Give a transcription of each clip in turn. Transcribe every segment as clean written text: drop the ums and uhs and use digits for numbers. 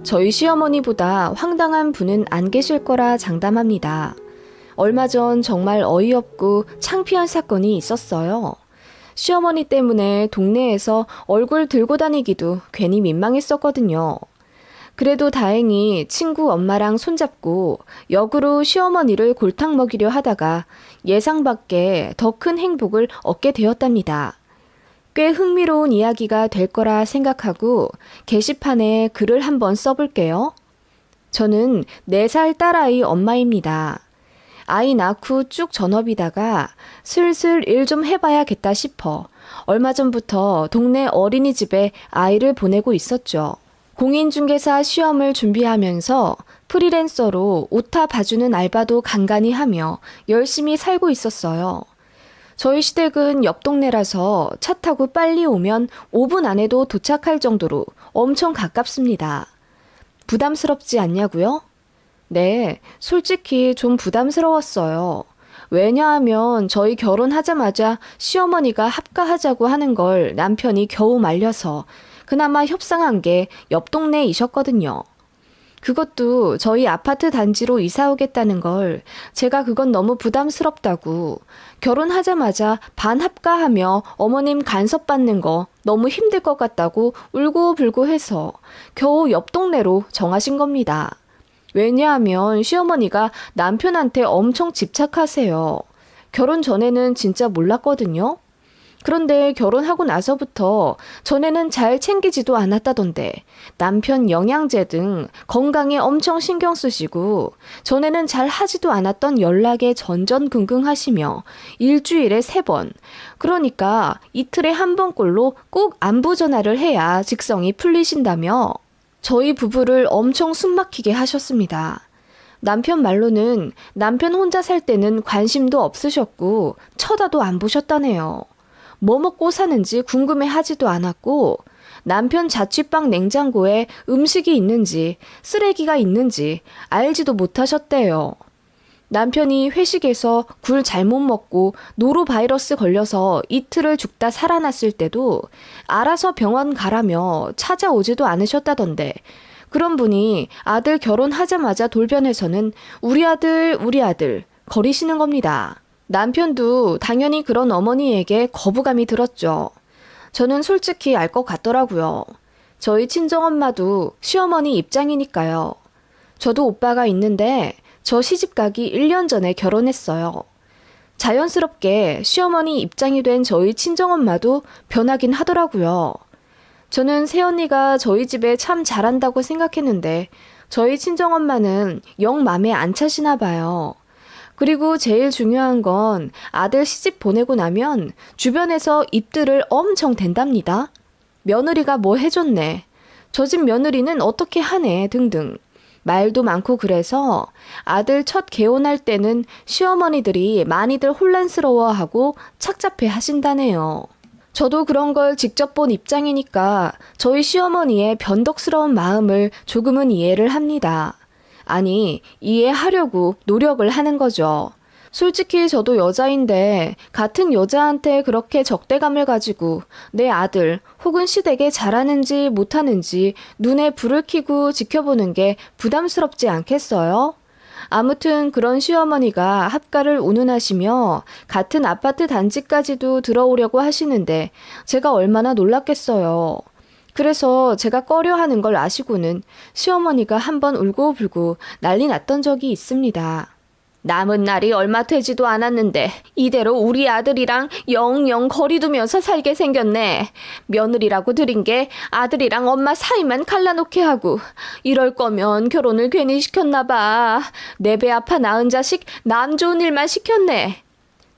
저희 시어머니보다 황당한 분은 안 계실 거라 장담합니다. 얼마 전 정말 어이없고 창피한 사건이 있었어요. 시어머니 때문에 동네에서 얼굴 들고 다니기도 괜히 민망했었거든요. 그래도 다행히 친구 엄마랑 손잡고 역으로 시어머니를 골탕 먹이려 하다가 예상 밖의 더 큰 행복을 얻게 되었답니다. 꽤 흥미로운 이야기가 될 거라 생각하고 게시판에 글을 한번 써볼게요. 저는 4살 딸아이 엄마입니다. 아이 낳고 쭉 전업이다가 슬슬 일 좀 해봐야겠다 싶어 얼마 전부터 동네 어린이집에 아이를 보내고 있었죠. 공인중개사 시험을 준비하면서 프리랜서로 오타 봐주는 알바도 간간히 하며 열심히 살고 있었어요. 저희 시댁은 옆 동네라서 차 타고 빨리 오면 5분 안에도 도착할 정도로 엄청 가깝습니다. 부담스럽지 않냐고요? 네, 솔직히 좀 부담스러웠어요. 왜냐하면 저희 결혼하자마자 시어머니가 합가하자고 하는 걸 남편이 겨우 말려서 그나마 협상한 게 옆 동네이셨거든요. 그것도 저희 아파트 단지로 이사 오겠다는 걸 제가 그건 너무 부담스럽다고 결혼하자마자 반합가하며 어머님 간섭 받는 거 너무 힘들 것 같다고 울고불고 해서 겨우 옆 동네로 정하신 겁니다. 왜냐하면 시어머니가 남편한테 엄청 집착하세요. 결혼 전에는 진짜 몰랐거든요. 그런데 결혼하고 나서부터 전에는 잘 챙기지도 않았다던데 남편 영양제 등 건강에 엄청 신경 쓰시고 전에는 잘 하지도 않았던 연락에 전전긍긍하시며 일주일에 3번, 그러니까 이틀에 1번꼴로 꼭 안부 전화를 해야 직성이 풀리신다며 저희 부부를 엄청 숨막히게 하셨습니다. 남편 말로는 남편 혼자 살 때는 관심도 없으셨고 쳐다도 안 보셨다네요. 뭐 먹고 사는지 궁금해하지도 않았고 남편 자취방 냉장고에 음식이 있는지 쓰레기가 있는지 알지도 못하셨대요. 남편이 회식에서 굴 잘못 먹고 노로바이러스 걸려서 이틀을 죽다 살아났을 때도 알아서 병원 가라며 찾아오지도 않으셨다던데 그런 분이 아들 결혼하자마자 돌변해서는 우리 아들 거리시는 겁니다. 남편도 당연히 그런 어머니에게 거부감이 들었죠. 저는 솔직히 알 것 같더라고요. 저희 친정엄마도 시어머니 입장이니까요. 저도 오빠가 있는데 저 시집가기 1년 전에 결혼했어요. 자연스럽게 시어머니 입장이 된 저희 친정엄마도 변하긴 하더라고요. 저는 새언니가 저희 집에 참 잘한다고 생각했는데 저희 친정엄마는 영 맘에 안 차시나 봐요. 그리고 제일 중요한 건 아들 시집 보내고 나면 주변에서 입들을 엄청 댄답니다. 며느리가 뭐 해줬네. 저 집 며느리는 어떻게 하네 등등. 말도 많고 그래서 아들 첫 개혼할 때는 시어머니들이 많이들 혼란스러워하고 착잡해 하신다네요. 저도 그런 걸 직접 본 입장이니까 저희 시어머니의 변덕스러운 마음을 조금은 이해를 합니다. 아니, 이해하려고 노력을 하는 거죠. 솔직히 저도 여자인데 같은 여자한테 그렇게 적대감을 가지고 내 아들 혹은 시댁에 잘하는지 못하는지 눈에 불을 켜고 지켜보는 게 부담스럽지 않겠어요? 아무튼 그런 시어머니가 합가를 운운하시며 같은 아파트 단지까지도 들어오려고 하시는데 제가 얼마나 놀랐겠어요. 그래서 제가 꺼려하는 걸 아시고는 시어머니가 한번 울고불고 난리 났던 적이 있습니다. 남은 날이 얼마 되지도 않았는데 이대로 우리 아들이랑 영영 거리 두면서 살게 생겼네. 며느리라고 들인 게 아들이랑 엄마 사이만 갈라놓게 하고 이럴 거면 결혼을 괜히 시켰나 봐. 내 배 아파 낳은 자식 남 좋은 일만 시켰네.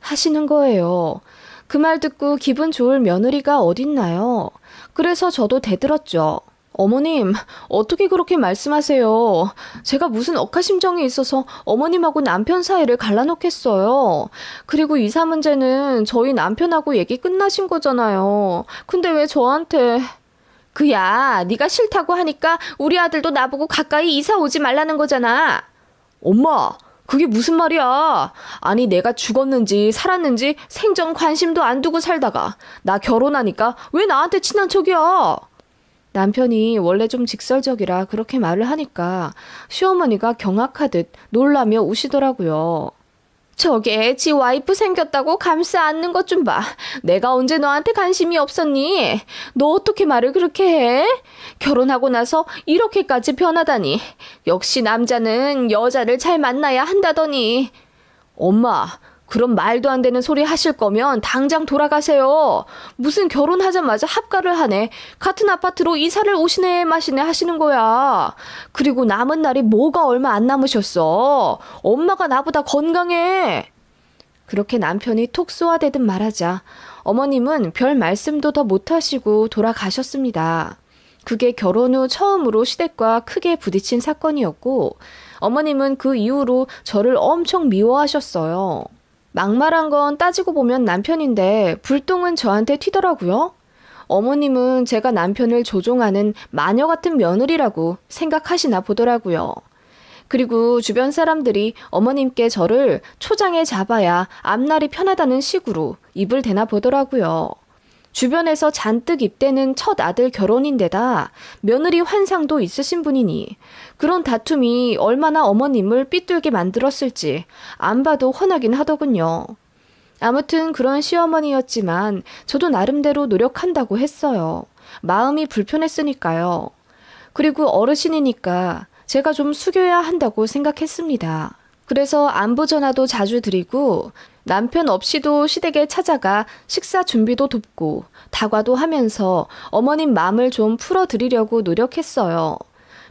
하시는 거예요. 그 말 듣고 기분 좋을 며느리가 어딨나요? 그래서 저도 대들었죠. 어머님, 어떻게 그렇게 말씀하세요? 제가 무슨 억하심정이 있어서 어머님하고 남편 사이를 갈라놓겠어요. 그리고 이사 문제는 저희 남편하고 얘기 끝나신 거잖아요. 근데 왜 저한테... 그야, 네가 싫다고 하니까 우리 아들도 나보고 가까이 이사 오지 말라는 거잖아. 엄마, 그게 무슨 말이야? 아니 내가 죽었는지 살았는지 생전 관심도 안 두고 살다가 나 결혼하니까 왜 나한테 친한 척이야? 남편이 원래 좀 직설적이라 그렇게 말을 하니까 시어머니가 경악하듯 놀라며 우시더라고요. 저게 지 와이프 생겼다고 감싸 안는 것 좀 봐. 내가 언제 너한테 관심이 없었니? 너 어떻게 말을 그렇게 해? 결혼하고 나서 이렇게까지 변하다니. 역시 남자는 여자를 잘 만나야 한다더니. 엄마, 그런 말도 안 되는 소리 하실 거면 당장 돌아가세요. 무슨 결혼하자마자 합가를 하네. 같은 아파트로 이사를 오시네 마시네 하시는 거야. 그리고 남은 날이 뭐가 얼마 안 남으셨어. 엄마가 나보다 건강해. 그렇게 남편이 톡 쏘아대듯 말하자 어머님은 별 말씀도 더 못하시고 돌아가셨습니다. 그게 결혼 후 처음으로 시댁과 크게 부딪힌 사건이었고 어머님은 그 이후로 저를 엄청 미워하셨어요. 막말한 건 따지고 보면 남편인데 불똥은 저한테 튀더라고요. 어머님은 제가 남편을 조종하는 마녀 같은 며느리라고 생각하시나 보더라고요. 그리고 주변 사람들이 어머님께 저를 초장에 잡아야 앞날이 편하다는 식으로 입을 대나 보더라고요. 주변에서 잔뜩 입대는 첫 아들 결혼인데다 며느리 환상도 있으신 분이니 그런 다툼이 얼마나 어머님을 삐뚤게 만들었을지 안 봐도 훤하긴 하더군요. 아무튼 그런 시어머니였지만 저도 나름대로 노력한다고 했어요. 마음이 불편했으니까요. 그리고 어르신이니까 제가 좀 숙여야 한다고 생각했습니다. 그래서 안부 전화도 자주 드리고 남편 없이도 시댁에 찾아가 식사 준비도 돕고 다과도 하면서 어머님 마음을 좀 풀어드리려고 노력했어요.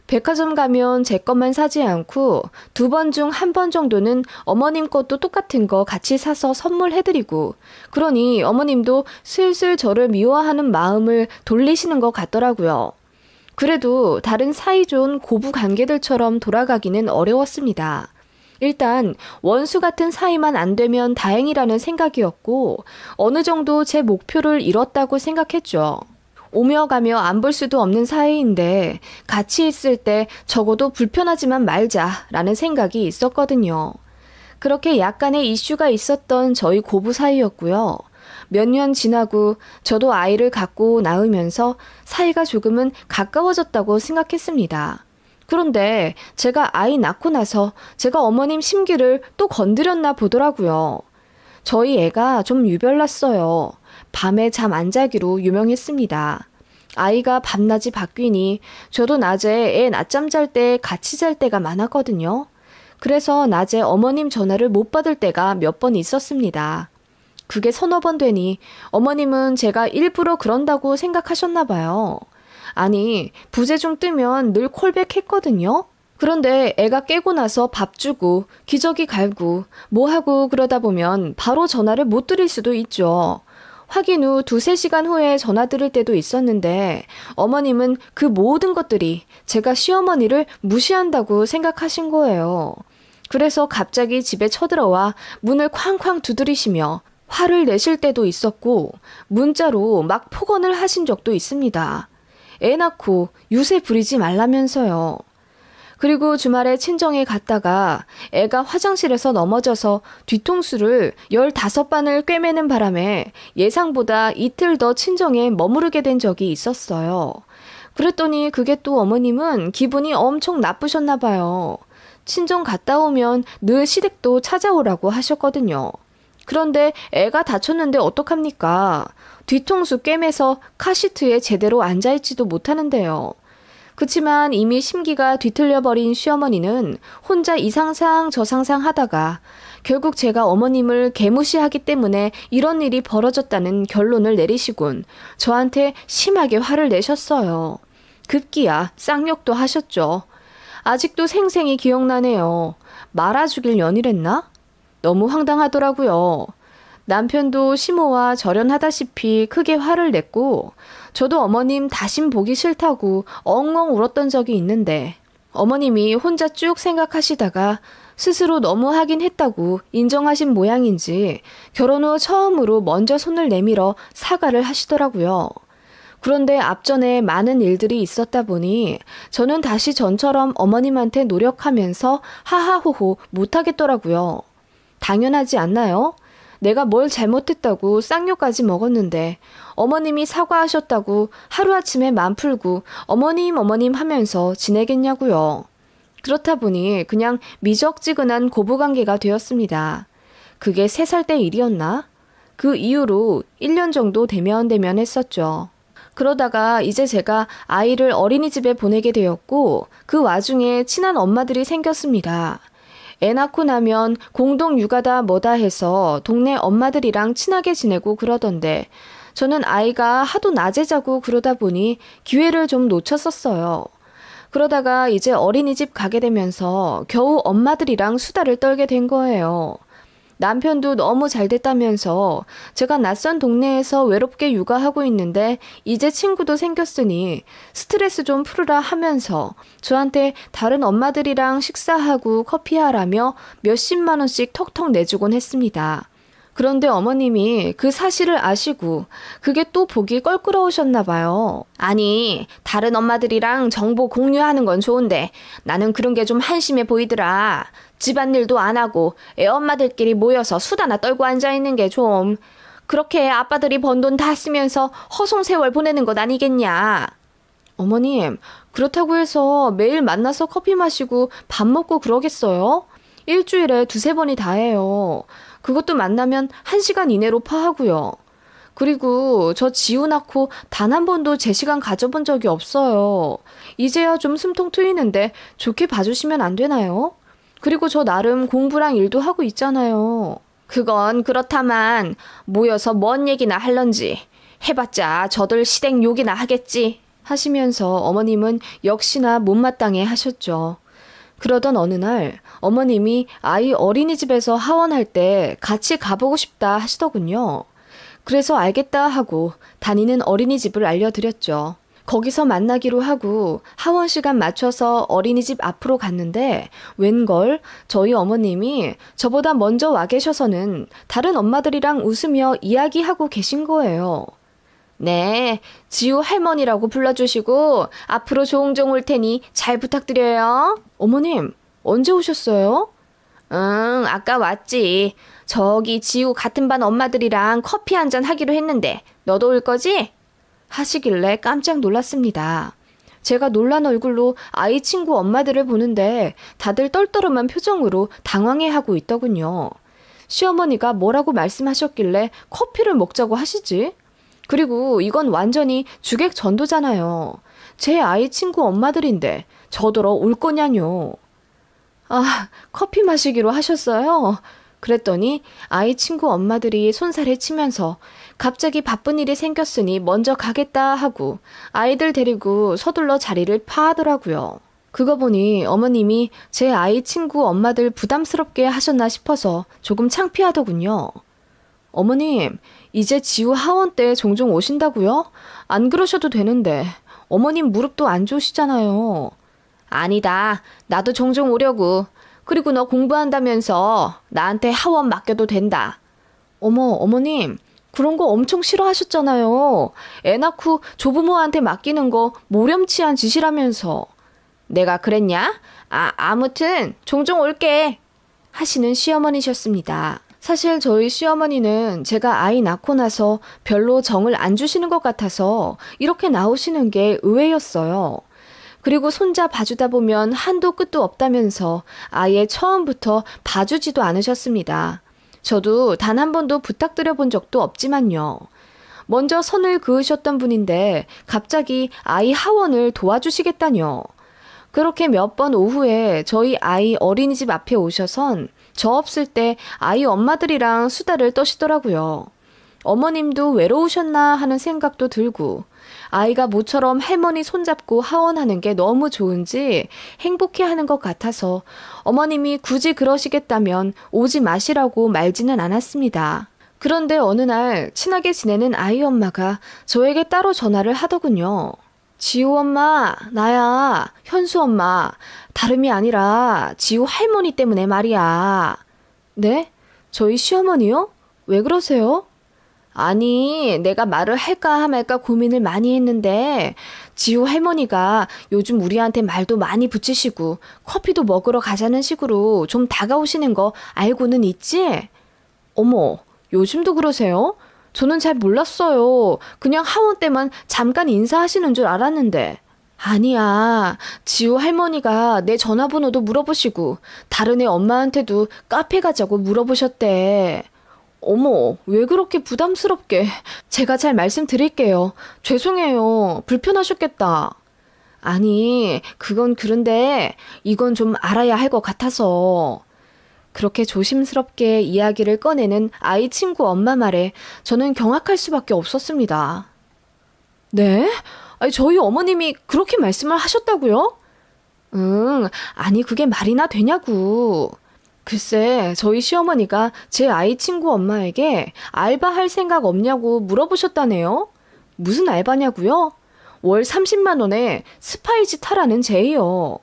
백화점 가면 제 것만 사지 않고 2번 중 1번 정도는 어머님 것도 똑같은 거 같이 사서 선물해드리고 그러니 어머님도 슬슬 저를 미워하는 마음을 돌리시는 것 같더라고요. 그래도 다른 사이좋은 고부 관계들처럼 돌아가기는 어려웠습니다. 일단 원수 같은 사이만 안 되면 다행이라는 생각이었고 어느 정도 제 목표를 이뤘다고 생각했죠. 오며 가며 안 볼 수도 없는 사이인데 같이 있을 때 적어도 불편하지만 말자라는 생각이 있었거든요. 그렇게 약간의 이슈가 있었던 저희 고부 사이였고요. 몇 년 지나고 저도 아이를 갖고 낳으면서 사이가 조금은 가까워졌다고 생각했습니다. 그런데 제가 아이 낳고 나서 제가 어머님 심기를 또 건드렸나 보더라고요. 저희 애가 좀 유별났어요. 밤에 잠 안 자기로 유명했습니다. 아이가 밤낮이 바뀌니 저도 낮에 애 낮잠 잘 때 같이 잘 때가 많았거든요. 그래서 낮에 어머님 전화를 못 받을 때가 몇 번 있었습니다. 그게 서너 번 되니 어머님은 제가 일부러 그런다고 생각하셨나 봐요. 아니, 부재중 뜨면 늘 콜백했거든요. 그런데 애가 깨고 나서 밥 주고 기저귀 갈고 뭐 하고 그러다 보면 바로 전화를 못 드릴 수도 있죠. 확인 후 2-3시간 후에 전화 드릴 때도 있었는데 어머님은 그 모든 것들이 제가 시어머니를 무시한다고 생각하신 거예요. 그래서 갑자기 집에 쳐들어와 문을 쾅쾅 두드리시며 화를 내실 때도 있었고 문자로 막 폭언을 하신 적도 있습니다. 애 낳고 유세 부리지 말라면서요. 그리고 주말에 친정에 갔다가 애가 화장실에서 넘어져서 뒤통수를 15반을 꿰매는 바람에 예상보다 이틀 더 친정에 머무르게 된 적이 있었어요. 그랬더니 그게 또 어머님은 기분이 엄청 나쁘셨나 봐요. 친정 갔다 오면 늘 시댁도 찾아오라고 하셨거든요. 그런데 애가 다쳤는데 어떡합니까? 뒤통수 꿰매서 카시트에 제대로 앉아있지도 못하는데요. 그치만 이미 심기가 뒤틀려버린 시어머니는 혼자 이 상상 저 상상 하다가 결국 제가 어머님을 개무시하기 때문에 이런 일이 벌어졌다는 결론을 내리시곤 저한테 심하게 화를 내셨어요. 급기야 쌍욕도 하셨죠. 아직도 생생히 기억나네요. 말아 죽일 년이랬나? 너무 황당하더라고요. 남편도 심호와 절연하다시피 크게 화를 냈고 저도 어머님 다신 보기 싫다고 엉엉 울었던 적이 있는데 어머님이 혼자 쭉 생각하시다가 스스로 너무 하긴 했다고 인정하신 모양인지 결혼 후 처음으로 먼저 손을 내밀어 사과를 하시더라고요. 그런데 앞전에 많은 일들이 있었다 보니 저는 다시 전처럼 어머님한테 노력하면서 하하호호 못하겠더라고요. 당연하지 않나요? 내가 뭘 잘못했다고 쌍욕까지 먹었는데 어머님이 사과하셨다고 하루아침에 맘 풀고 어머님 하면서 지내겠냐고요. 그렇다 보니 그냥 미적지근한 고부관계가 되었습니다. 그게 3살 때 일이었나? 그 이후로 1년 정도 대면했었죠. 그러다가 이제 제가 아이를 어린이집에 보내게 되었고 그 와중에 친한 엄마들이 생겼습니다. 애 낳고 나면 공동 육아다 뭐다 해서 동네 엄마들이랑 친하게 지내고 그러던데 저는 아이가 하도 낮에 자고 그러다 보니 기회를 좀 놓쳤었어요. 그러다가 이제 어린이집 가게 되면서 겨우 엄마들이랑 수다를 떨게 된 거예요. 남편도 너무 잘 됐다면서 제가 낯선 동네에서 외롭게 육아하고 있는데 이제 친구도 생겼으니 스트레스 좀 풀으라 하면서 저한테 다른 엄마들이랑 식사하고 커피하라며 몇십만 원씩 턱턱 내주곤 했습니다. 그런데 어머님이 그 사실을 아시고 그게 또 보기 껄끄러우셨나 봐요. 아니, 다른 엄마들이랑 정보 공유하는 건 좋은데 나는 그런 게 좀 한심해 보이더라. 집안일도 안 하고 애 엄마들끼리 모여서 수다나 떨고 앉아있는 게 좀 그렇게 아빠들이 번 돈 다 쓰면서 허송세월 보내는 것 아니겠냐. 어머님, 그렇다고 해서 매일 만나서 커피 마시고 밥 먹고 그러겠어요? 일주일에 2-3번이 다예요. 그것도 만나면 1시간 이내로 파하고요. 그리고 저 지우 낳고 단 한 번도 제 시간 가져본 적이 없어요. 이제야 좀 숨통 트이는데 좋게 봐주시면 안 되나요? 그리고 저 나름 공부랑 일도 하고 있잖아요. 그건 그렇다만 모여서 뭔 얘기나 할런지 해봤자 저들 시댁 욕이나 하겠지 하시면서 어머님은 역시나 못마땅해 하셨죠. 그러던 어느 날 어머님이 아이 어린이집에서 하원할 때 같이 가보고 싶다 하시더군요. 그래서 알겠다 하고 다니는 어린이집을 알려드렸죠. 거기서 만나기로 하고 하원 시간 맞춰서 어린이집 앞으로 갔는데 웬걸 저희 어머님이 저보다 먼저 와 계셔서는 다른 엄마들이랑 웃으며 이야기하고 계신 거예요. 네, 지우 할머니라고 불러주시고 앞으로 종종 올 테니 잘 부탁드려요. 어머님, 언제 오셨어요? 아까 왔지. 저기 지우 같은 반 엄마들이랑 커피 한잔 하기로 했는데 너도 올 거지? 하시길래 깜짝 놀랐습니다. 제가 놀란 얼굴로 아이 친구 엄마들을 보는데 다들 떨떠름한 표정으로 당황해하고 있더군요. 시어머니가 뭐라고 말씀하셨길래 커피를 먹자고 하시지? 그리고 이건 완전히 주객 전도잖아요. 제 아이 친구 엄마들인데 저더러 올 거냐뇨. 아, 커피 마시기로 하셨어요? 그랬더니 아이 친구 엄마들이 손살을 치면서 갑자기 바쁜 일이 생겼으니 먼저 가겠다 하고 아이들 데리고 서둘러 자리를 파하더라고요. 그거 보니 어머님이 제 아이 친구 엄마들 부담스럽게 하셨나 싶어서 조금 창피하더군요. 어머님, 이제 지우 하원 때 종종 오신다고요? 안 그러셔도 되는데 어머님 무릎도 안 좋으시잖아요. 아니다. 나도 종종 오려고. 그리고 너 공부한다면서 나한테 하원 맡겨도 된다. 어머님, 그런 거 엄청 싫어하셨잖아요. 애 낳고 조부모한테 맡기는 거 모렴치한 짓이라면서. 내가 그랬냐? 아무튼 종종 올게. 하시는 시어머니셨습니다. 사실 저희 시어머니는 제가 아이 낳고 나서 별로 정을 안 주시는 것 같아서 이렇게 나오시는 게 의외였어요. 그리고 손자 봐주다 보면 한도 끝도 없다면서 아예 처음부터 봐주지도 않으셨습니다. 저도 단 한 번도 부탁드려 본 적도 없지만요. 먼저 선을 그으셨던 분인데 갑자기 아이 하원을 도와주시겠다뇨. 그렇게 몇 번 오후에 저희 아이 어린이집 앞에 오셔선 저 없을 때 아이 엄마들이랑 수다를 떠시더라고요. 어머님도 외로우셨나 하는 생각도 들고 아이가 모처럼 할머니 손잡고 하원하는 게 너무 좋은지 행복해하는 것 같아서 어머님이 굳이 그러시겠다면 오지 마시라고 말지는 않았습니다. 그런데 어느 날 친하게 지내는 아이 엄마가 저에게 따로 전화를 하더군요. 지우 엄마, 나야, 현수 엄마. 다름이 아니라 지우 할머니 때문에 말이야. 네? 저희 시어머니요? 왜 그러세요? 아니, 내가 말을 할까 말까 고민을 많이 했는데 지우 할머니가 요즘 우리한테 말도 많이 붙이시고 커피도 먹으러 가자는 식으로 좀 다가오시는 거 알고는 있지? 어머, 요즘도 그러세요? 저는 잘 몰랐어요. 그냥 하원 때만 잠깐 인사하시는 줄 알았는데. 아니야. 지우 할머니가 내 전화번호도 물어보시고 다른 애 엄마한테도 카페 가자고 물어보셨대. 어머, 왜 그렇게 부담스럽게. 제가 잘 말씀드릴게요. 죄송해요. 불편하셨겠다. 아니, 그건 그런데 이건 좀 알아야 할 것 같아서. 그렇게 조심스럽게 이야기를 꺼내는 아이 친구 엄마 말에 저는 경악할 수밖에 없었습니다. 네? 아니, 저희 어머님이 그렇게 말씀을 하셨다고요? 응, 아니, 그게 말이나 되냐고. 글쎄, 저희 시어머니가 제 아이 친구 엄마에게 알바할 생각 없냐고 물어보셨다네요. 무슨 알바냐고요? 월 30만 원에 스파이짓 하라는 제의요.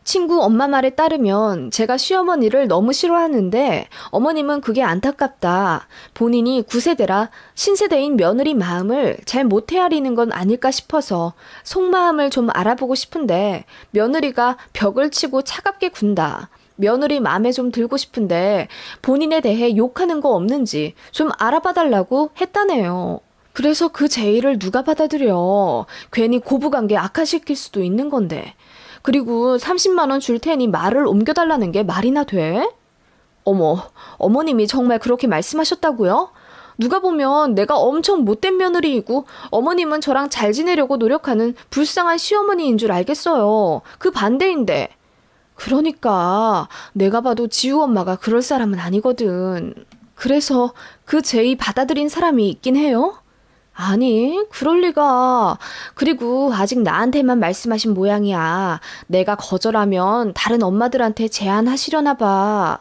친구 엄마 말에 따르면 제가 시어머니를 너무 싫어하는데 어머님은 그게 안타깝다. 본인이 9세대라 신세대인 며느리 마음을 잘 못 헤아리는 건 아닐까 싶어서 속마음을 좀 알아보고 싶은데 며느리가 벽을 치고 차갑게 군다. 며느리 마음에 좀 들고 싶은데 본인에 대해 욕하는 거 없는지 좀 알아봐 달라고 했다네요. 그래서 그 제의를 누가 받아들여. 괜히 고부관계 악화시킬 수도 있는 건데. 그리고 30만 원 줄 테니 말을 옮겨달라는 게 말이나 돼? 어머, 어머님이 정말 그렇게 말씀하셨다고요? 누가 보면 내가 엄청 못된 며느리이고 어머님은 저랑 잘 지내려고 노력하는 불쌍한 시어머니인 줄 알겠어요. 그 반대인데. 그러니까 내가 봐도 지우 엄마가 그럴 사람은 아니거든. 그래서 그 제의 받아들인 사람이 있긴 해요? 아니, 그럴 리가. 그리고 아직 나한테만 말씀하신 모양이야. 내가 거절하면 다른 엄마들한테 제안하시려나 봐.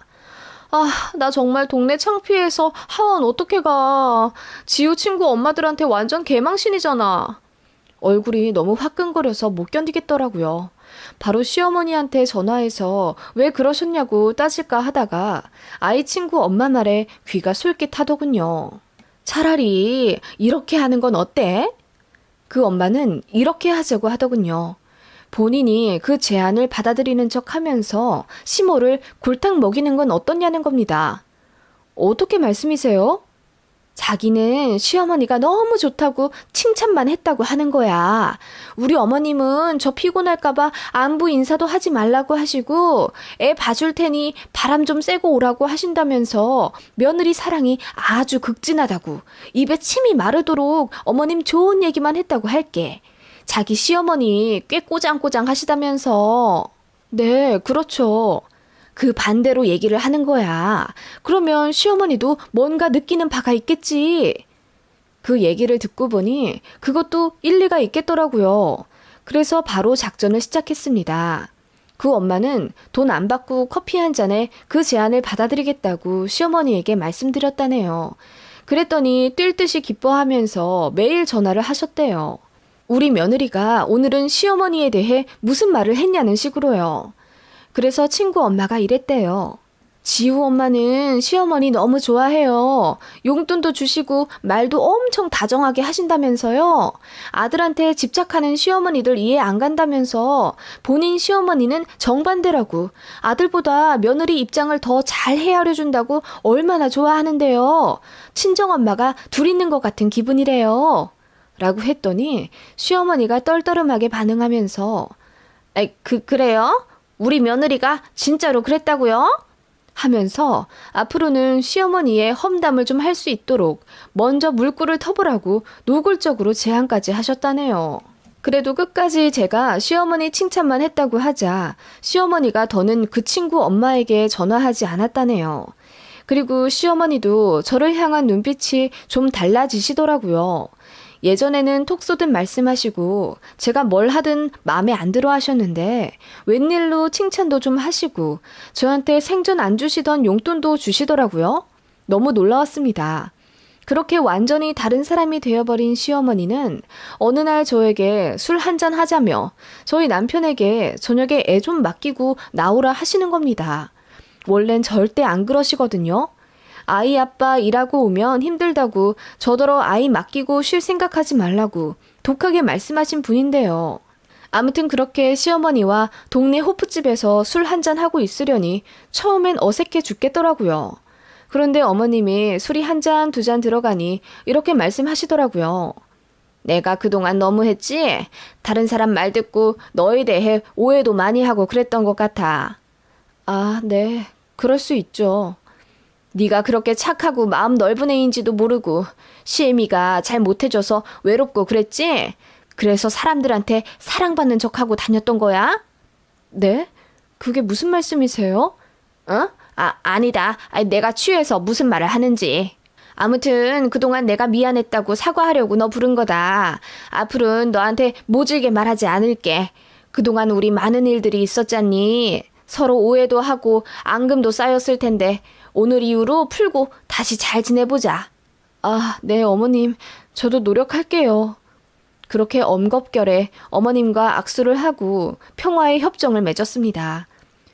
아, 나 정말 동네 창피해서 하원 어떻게 가. 지우 친구 엄마들한테 완전 개망신이잖아. 얼굴이 너무 화끈거려서 못 견디겠더라고요. 바로 시어머니한테 전화해서 왜 그러셨냐고 따질까 하다가 아이 친구 엄마 말에 귀가 솔깃하더군요. 차라리 이렇게 하는 건 어때? 그 엄마는 이렇게 하자고 하더군요. 본인이 그 제안을 받아들이는 척 하면서 시모를 골탕 먹이는 건 어떻냐는 겁니다. 어떻게 말씀이세요? 자기는 시어머니가 너무 좋다고 칭찬만 했다고 하는 거야. 우리 어머님은 저 피곤할까봐 안부 인사도 하지 말라고 하시고 애 봐줄 테니 바람 좀 쐬고 오라고 하신다면서 며느리 사랑이 아주 극진하다고 입에 침이 마르도록 어머님 좋은 얘기만 했다고 할게. 자기 시어머니 꽤 꼬장꼬장 하시다면서. 네, 그렇죠. 그 반대로 얘기를 하는 거야. 그러면 시어머니도 뭔가 느끼는 바가 있겠지. 그 얘기를 듣고 보니 그것도 일리가 있겠더라고요. 그래서 바로 작전을 시작했습니다. 그 엄마는 돈 안 받고 커피 한 잔에 그 제안을 받아들이겠다고 시어머니에게 말씀드렸다네요. 그랬더니 뛸 듯이 기뻐하면서 매일 전화를 하셨대요. 우리 며느리가 오늘은 시어머니에 대해 무슨 말을 했냐는 식으로요. 그래서 친구 엄마가 이랬대요. 지우 엄마는 시어머니 너무 좋아해요. 용돈도 주시고 말도 엄청 다정하게 하신다면서요. 아들한테 집착하는 시어머니들 이해 안 간다면서 본인 시어머니는 정반대라고 아들보다 며느리 입장을 더 잘 헤아려 준다고 얼마나 좋아하는데요. 친정엄마가 둘 있는 것 같은 기분이래요. 라고 했더니 시어머니가 떨떠름하게 반응하면서 그래요? 우리 며느리가 진짜로 그랬다고요? 하면서 앞으로는 시어머니의 험담을 좀 할 수 있도록 먼저 물꼬를 터보라고 노골적으로 제안까지 하셨다네요. 그래도 끝까지 제가 시어머니 칭찬만 했다고 하자 시어머니가 더는 그 친구 엄마에게 전화하지 않았다네요. 그리고 시어머니도 저를 향한 눈빛이 좀 달라지시더라고요. 예전에는 톡 쏘듯 말씀하시고 제가 뭘 하든 마음에 안 들어 하셨는데 웬일로 칭찬도 좀 하시고 저한테 생전 안 주시던 용돈도 주시더라고요. 너무 놀라웠습니다. 그렇게 완전히 다른 사람이 되어버린 시어머니는 어느 날 저에게 술 한잔 하자며 저희 남편에게 저녁에 애 좀 맡기고 나오라 하시는 겁니다. 원래는 절대 안 그러시거든요. 아이 아빠 일하고 오면 힘들다고 저더러 아이 맡기고 쉴 생각하지 말라고 독하게 말씀하신 분인데요. 아무튼 그렇게 시어머니와 동네 호프집에서 술 한잔 하고 있으려니 처음엔 어색해 죽겠더라고요. 그런데 어머님이 술이 한 잔, 두 잔 들어가니 이렇게 말씀하시더라고요. 내가 그동안 너무했지? 다른 사람 말 듣고 너에 대해 오해도 많이 하고 그랬던 것 같아. 아, 네. 그럴 수 있죠. 네가 그렇게 착하고 마음 넓은 애인지도 모르고 시애미가 잘 못해줘서 외롭고 그랬지? 그래서 사람들한테 사랑받는 척하고 다녔던 거야? 네? 그게 무슨 말씀이세요? 어? 아니다. 내가 취해서 무슨 말을 하는지. 아무튼 그동안 내가 미안했다고 사과하려고 너 부른 거다. 앞으로는 너한테 모질게 말하지 않을게. 그동안 우리 많은 일들이 있었잖니. 서로 오해도 하고 앙금도 쌓였을 텐데 오늘 이후로 풀고 다시 잘 지내보자. 아, 네, 어머님. 저도 노력할게요. 그렇게 엄겁결에 어머님과 악수를 하고 평화의 협정을 맺었습니다.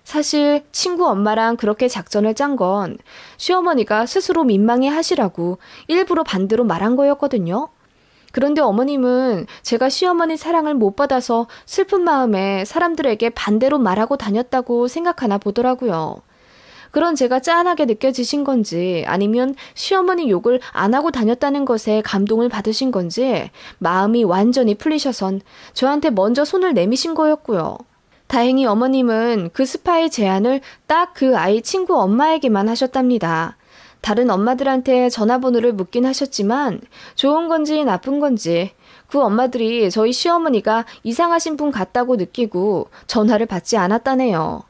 사실 친구 엄마랑 그렇게 작전을 짠 건 시어머니가 스스로 민망해 하시라고 일부러 반대로 말한 거였거든요. 그런데 어머님은 제가 시어머니 사랑을 못 받아서 슬픈 마음에 사람들에게 반대로 말하고 다녔다고 생각하나 보더라고요. 그런 제가 짠하게 느껴지신 건지 아니면 시어머니 욕을 안 하고 다녔다는 것에 감동을 받으신 건지 마음이 완전히 풀리셔선 저한테 먼저 손을 내미신 거였고요. 다행히 어머님은 그 스파의 제안을 딱 그 아이 친구 엄마에게만 하셨답니다. 다른 엄마들한테 전화번호를 묻긴 하셨지만 좋은 건지 나쁜 건지 그 엄마들이 저희 시어머니가 이상하신 분 같다고 느끼고 전화를 받지 않았다네요.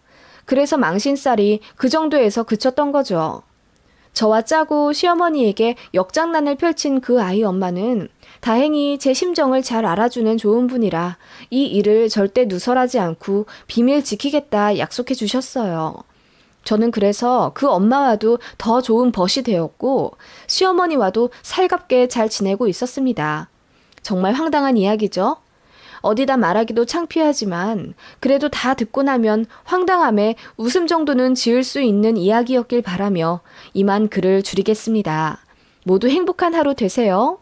그래서 망신살이 그 정도에서 그쳤던 거죠. 저와 짜고 시어머니에게 역장난을 펼친 그 아이 엄마는 다행히 제 심정을 잘 알아주는 좋은 분이라 이 일을 절대 누설하지 않고 비밀 지키겠다 약속해 주셨어요. 저는 그래서 그 엄마와도 더 좋은 벗이 되었고 시어머니와도 살갑게 잘 지내고 있었습니다. 정말 황당한 이야기죠? 어디다 말하기도 창피하지만 그래도 다 듣고 나면 황당함에 웃음 정도는 지을 수 있는 이야기였길 바라며 이만 글을 줄이겠습니다. 모두 행복한 하루 되세요.